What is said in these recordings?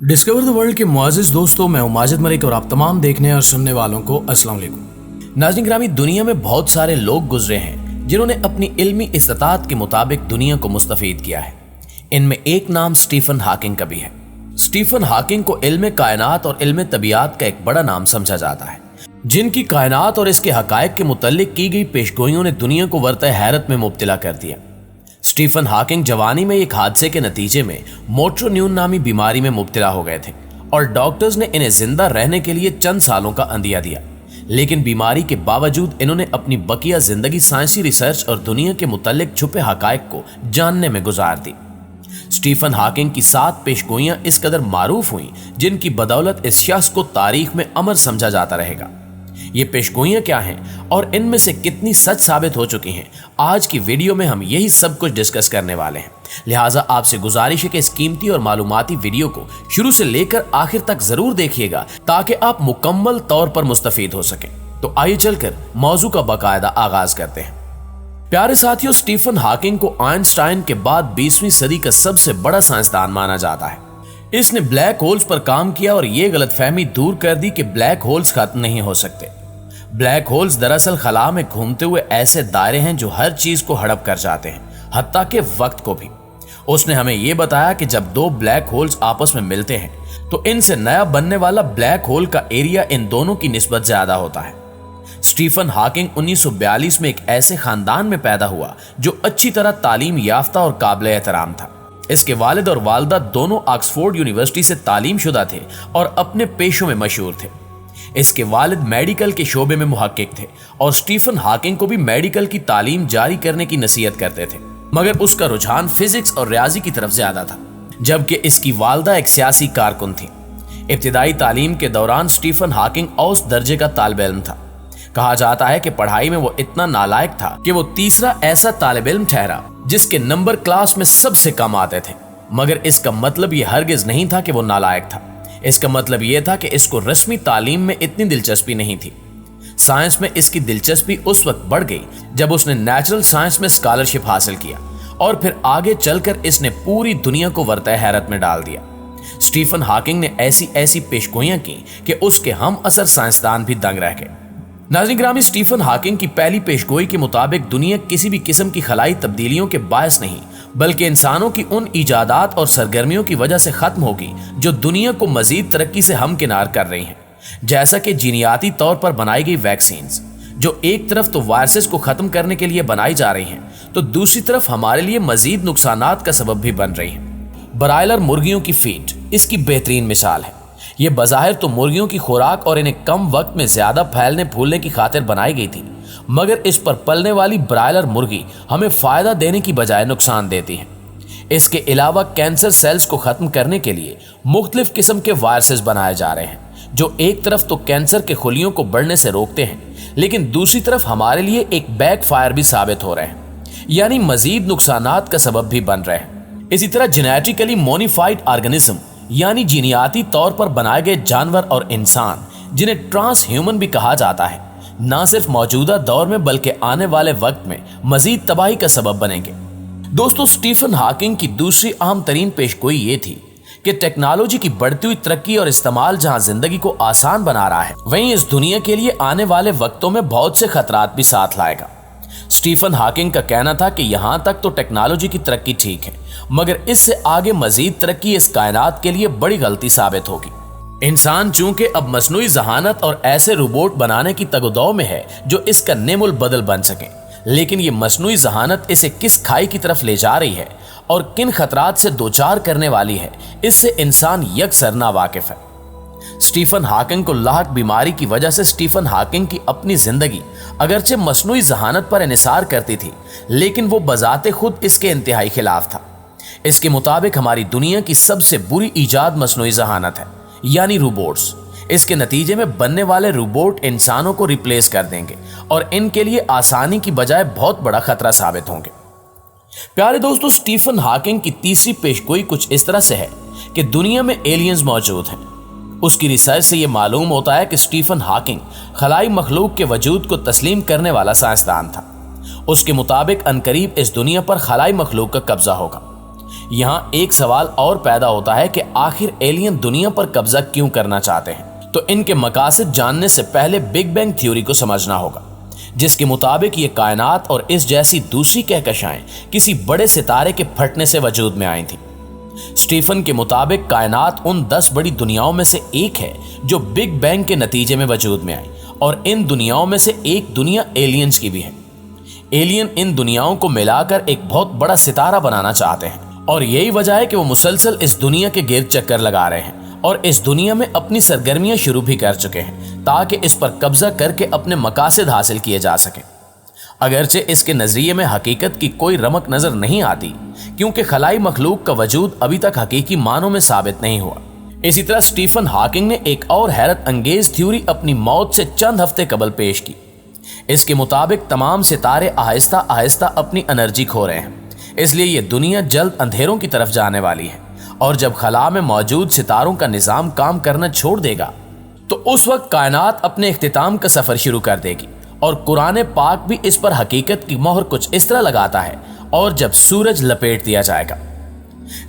Discover the world के मुआजिज दोस्तों, मैं हूं माजिद मलिक और आप तमाम देखने और सुनने वालों को अस्सलाम वालेकुम। नाज़रीन ग्रामी, दुनिया में बहुत सारे लोग गुजरे हैं जिन्होंने अपनी इल्मी इस्तात के मुताबिक दुनिया को मुस्तफीद किया है। इनमें एक नाम स्टीफन हॉकिंग का भी है। स्टीफन हॉकिंग को इल्म कायनात और इल्म तबीयत का एक बड़ा नाम समझा जाता है, जिनकी कायनात और इसके हकायक के मुतल्लिक की गई पेशगोइयों ने दुनिया को वर्त हैरत में मुब्तला कर दिया। स्टीफन हॉकिंग जवानी में एक हादसे के नतीजे में मोटर न्यूरॉन नामी बीमारी में मुब्तला हो गए थे और डॉक्टर्स ने इन्हें जिंदा रहने के लिए चंद सालों का अंदिया दिया, लेकिन बीमारी के बावजूद इन्होंने अपनी बकिया जिंदगी साइंसी रिसर्च और दुनिया के मुतल्लिक छुपे हकायक को जानने में गुजार दी। स्टीफन हॉकिंग की 7 पेशगोइयां इस कदर मारूफ हुई जिनकी बदौलत इस शख्स को तारीख में अमर समझा जाता रहेगा। ये पेशगोइयां क्या हैं और इनमें से कितनी सच साबित हो चुकी हैं, आज की वीडियो में हम यही सब कुछ डिस्कस करने वाले हैं। लिहाजा आपसे गुजारिश है कि इस कीमती और मालूमाती वीडियो को शुरू से लेकर आखिर तक जरूर देखिएगा ताकि आप मुकम्मल तौर पर मुस्तफीद हो सकें। तो आइए चलकर मौजू का बाकायदा आगाज करते हैं। प्यारे साथियों, स्टीफन हॉकिंग को आइंस्टाइन के बाद 20वीं सदी का सबसे बड़ा साइंसदान माना जाता है। इसने ब्लैक होल्स पर काम किया और यह गलतफहमी दूर कर दी कि ब्लैक होल्स खत्म नहीं हो सकते। ब्लैक होल्स दरअसल खला में घूमते हुए ऐसे दायरे हैं जो हर चीज को हड़प कर जाते हैं, हत्ता के वक्त को भी। उसने हमें यह बताया कि जब 2 ब्लैक होल्स आपस में मिलते हैं तो इनसे नया बनने वाला ब्लैक होल का एरिया इन दोनों की निस्बत ज्यादा होता है। स्टीफन हॉकिंग 1942 में एक ऐसे खानदान में पैदा हुआ जो अच्छी तरह तालीम याफ्ता और काबिल एहतराम था। इसके वालिद और वालदा दोनों ऑक्सफोर्ड यूनिवर्सिटी से तालीम शुदा थे और अपने पेशों में मशहूर थे। इसके वालिद मेडिकल के शोबे में मुहक्किक थे और स्टीफन हॉकिंग को भी मेडिकल की तालीम जारी करने की नसीहत करते थे, मगर उसका रुझान फिजिक्स और रियाजी की तरफ ज्यादा था, जबकि इसकी वालदा एक सियासी कारकुन थी। इब्तिदाई तालीम के दौरान स्टीफन हॉकिंग औस दर्जे का तालिब इल्म था। कहा जाता है कि पढ़ाई में वो इतना नालायक था कि वो तीसरा ऐसा तालिब इल्म ठहरा जिसके नंबर क्लास में सबसे कम आते थे, मगर इसका मतलब ये हरगिज नहीं था कि वो नालायक था। इसका मतलब यह था कि इसको रस्मी तालीम में इतनी दिलचस्पी नहीं थी। साइंस में इसकी दिलचस्पी उस वक्त बढ़ गई जब उसने नेचुरल साइंस में स्कॉलरशिप हासिल किया और फिर आगे चलकर इसने पूरी दुनिया को वर्त हैरत में डाल दिया। स्टीफन हॉकिंग ने ऐसी ऐसी पेशगोइयां की कि उसके हम असर साइंसदान भी दंग रह गए। नाज़रीन ग्रामी, स्टीफन हॉकिंग की पहली पेशगोई के मुताबिक दुनिया किसी भी किस्म की खलाई तब्दीलियों के बायस नहीं, बल्कि इंसानों की उन इजादात और सरगर्मियों की वजह से खत्म होगी जो दुनिया को मजीद तरक्की से हमकिनार कर रही हैं, जैसा कि जीनियाती तौर पर बनाई गई वैक्सीन्स, जो एक तरफ तो वायरसेस को खत्म करने के लिए बनाई जा रही हैं तो दूसरी तरफ हमारे लिए मजीद नुकसानात का सबब भी बन रही हैं। ब्रायलर मुर्गियों की फीड इसकी बेहतरीन मिसाल है। ये बज़ाहिर तो मुर्गियों की खुराक और इन्हें कम वक्त में ज्यादा फैलने फूलने की खातिर बनाई गई थी, मगर इस पर पलने वाली ब्रायलर मुर्गी हमें फायदा देने की बजाय नुकसान देती है। इसके अलावा कैंसर सेल्स को खत्म करने के लिए मुख्तलिफ किस्म के वायरसेस बनाए जा रहे हैं, जो एक तरफ तो कैंसर के खुलियों को बढ़ने से रोकते हैं, लेकिन दूसरी तरफ हमारे लिए एक बैक फायर भी साबित हो रहे हैं, यानी मजीद नुकसानात का सबब भी बन रहे हैं। इसी तरह जेनेटिकली मॉडिफाइड ऑर्गेनिज्म यानी जीनियाती तौर पर बनाए गए जानवर और इंसान, जिन्हें ट्रांस ह्यूमन भी कहा जाता है, न सिर्फ मौजूदा दौर में बल्कि आने वाले वक्त में मजीद तबाही का सबब बनेंगे। दोस्तों, स्टीफन हॉकिंग की दूसरी अहम तरीन पेशगोई ये थी कि टेक्नोलॉजी की बढ़ती हुई तरक्की और इस्तेमाल जहां जिंदगी को आसान बना रहा है, वहीं इस दुनिया के लिए आने वाले वक्तों में बहुत से खतरात भी साथ लाएगा। स्टीफन हॉकिंग का कहना था कि यहां तक तो टेक्नोलॉजी की तरक्की ठीक है, मगर इससे आगे मजीद तरक्की इस कायनात के लिए बड़ी गलती साबित होगी। इंसान चूंकि अब मसनूई जहानत और ऐसे रोबोट बनाने की तगदौ में है जो इसका नेमुल बदल बन सके, लेकिन ये मसनूई जहानत इसे किस खाई की तरफ ले जा रही है और किन खतरात से दोचार करने वाली है, इससे इंसान यकसर नावाकिफ है। स्टीफन हॉकिंग को लाहक बीमारी की वजह से स्टीफन हॉकिंग की अपनी जिंदगी अगरचे मसनूई जहानत पर इन्हिसार करती थी, लेकिन वो बजाते खुद इसके इंतहाई खिलाफ था। इसके मुताबिक हमारी दुनिया की सबसे बुरी ईजाद मसनूई जहानत है, यानी रोबोट्स। इसके नतीजे में बनने वाले रोबोट इंसानों को रिप्लेस कर देंगे और इनके लिए आसानी की बजाय बहुत बड़ा खतरा साबित होंगे। प्यारे दोस्तों, स्टीफन हॉकिंग की तीसरी पेशगोई कुछ इस तरह से है कि दुनिया में एलियंस मौजूद हैं। उसकी रिसर्च से यह मालूम होता है कि स्टीफन हॉकिंग खलाई मखलूक के वजूद को तस्लीम करने वाला साइंसदान था। उसके मुताबिक अनकरीब इस दुनिया पर खलाई मखलूक का कब्जा होगा। यहाँ एक सवाल और पैदा होता है कि आखिर एलियन दुनिया पर कब्जा क्यों करना चाहते हैं। तो इनके मकासद जानने से पहले बिग बैंग थ्योरी को समझना होगा, जिसके मुताबिक ये कायनात और इस जैसी दूसरी कहकशाएं किसी बड़े सितारे के फटने से वजूद में आई थी। स्टीफन के मुताबिक कायनात उन 10 बड़ी दुनियाओं में से एक है जो बिग बैंग के नतीजे में वजूद में आई, और इन दुनियाओं में से एक दुनिया एलियंस की भी है। एलियन इन दुनियाओं को मिलाकर एक बहुत बड़ा सितारा बनाना चाहते हैं, और यही वजह है कि वो मुसलसल इस दुनिया के गिर्द चक्कर लगा रहे हैं और इस दुनिया में अपनी सरगर्मियां शुरू भी कर चुके हैं, ताकि इस पर कब्जा करके अपने मकासद हासिल किए जा सके। अगरचे इसके नजरिए में हकीकत की कोई रमक नजर नहीं आती, क्योंकि खलाई मखलूक का वजूद अभी तक हकीकी मानों में साबित नहीं हुआ। इसी तरह स्टीफन हॉकिंग ने एक और हैरत अंगेज थ्योरी अपनी मौत से चंद हफ्ते कबल पेश की। इसके मुताबिक तमाम सितारे आहिस्ता आहिस्ता अपनी एनर्जी खो रहे हैं, इसलिए ये दुनिया जल्द अंधेरों की तरफ जाने वाली है, और जब खला में मौजूद सितारों का निजाम काम करना छोड़ देगा तो उस वक्त कायनात अपने इख्तिताम का सफर शुरू कर देगी। और कुरान पाक भी इस पर हकीकत की मोहर कुछ इस तरह लगाता है, और जब सूरज लपेट दिया जाएगा।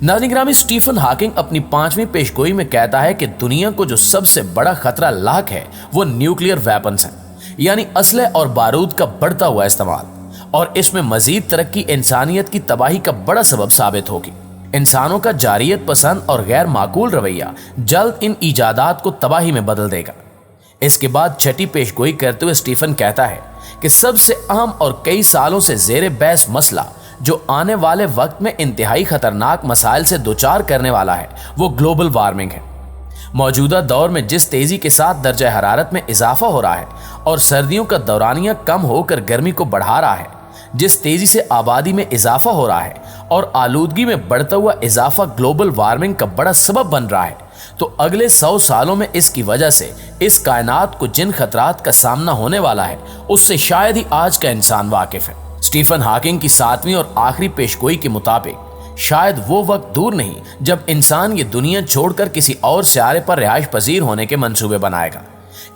नाज़रीन गिरामी, स्टीफन हॉकिंग अपनी 5वीं पेशगोई में कहता है कि दुनिया को जो सबसे बड़ा खतरा लाक है वो न्यूक्लियर वेपन्स हैं, यानी असले और बारूद का बढ़ता हुआ इस्तेमाल, और इसमें मजीद तरक्की इंसानियत की तबाही का बड़ा सबब साबित होगी। इंसानों का जारियत पसंद और गैर माकूल रवैया जल्द इन इजादात को तबाही में बदल देगा। इसके बाद 6ठी पेशगोई करते हुए स्टीफन कहता है कि सबसे अहम और कई सालों से जेर बहस मसला जो आने वाले वक्त में इंतहाई खतरनाक मसाइल से दोचार करने वाला है वो ग्लोबल वार्मिंग है। मौजूदा दौर में जिस तेजी के साथ दर्जा हरारत में इजाफा हो रहा है और सर्दियों का दौरानिया कम होकर गर्मी को बढ़ा रहा है, जिस तेजी से आबादी में इजाफा हो रहा है और आलूदगी में बढ़ता हुआ इजाफा ग्लोबल वार्मिंग का बड़ा सबब बन रहा है, तो अगले 100 सालों में इसकी वजह से इस कायनात को जिन खतरात का सामना होने वाला है उससे शायद ही आज का इंसान वाकिफ है। स्टीफन हॉकिंग की 7वीं और आखिरी पेशगोई के मुताबिक शायद वो वक्त दूर नहीं जब इंसान ये दुनिया छोड़कर किसी और सियारे पर रिहाइश पजीर होने के मंसूबे बनाएगा,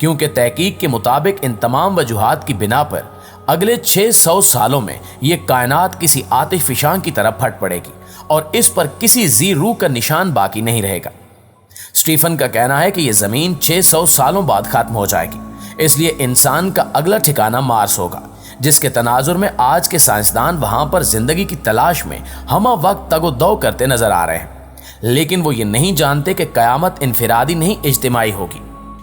क्योंकि तहकीक के मुताबिक इन तमाम वजूहात की बिना पर अगले 600 सालों में ये कायनात किसी आतिशफिशां की तरफ फट पड़ेगी और इस पर किसी जी रूह का निशान बाकी नहीं रहेगा। स्टीफन का कहना है कि यह जमीन 600 सालों बाद खत्म हो जाएगी, इसलिए इंसान का अगला ठिकाना मार्स होगा, जिसके तनाजुर में आज के साइंसदान वहां पर जिंदगी की तलाश में हमा वक्त तगोदौ करते नजर आ रहे हैं। लेकिन वो ये नहीं जानते कि कयामत इनफिरादी नहीं इज्तिमाई होगी,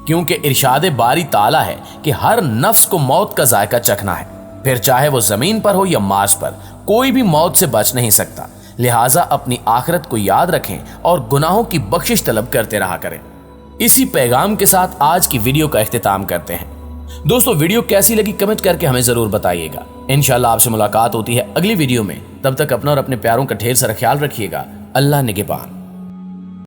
क्योंकि इरशाद बारी ताला है कि हर नफ्स को मौत का जायका चखना है, फिर चाहे वो जमीन पर हो या मार्स पर, कोई भी मौत से बच नहीं सकता। लिहाजा अपनी आखिरत को याद रखें और गुनाहों की बख्शिश तलब करते रहा करें। इसी पैगाम के साथ आज की वीडियो का इख्तिताम करते हैं। दोस्तों, वीडियो कैसी लगी कमेंट करके हमें जरूर बताइएगा। इंशाल्लाह आपसे मुलाकात होती है अगली वीडियो में। तब तक अपना और अपने प्यारों का ढेर सारा ख्याल रखिएगा। अल्लाह निगहबान।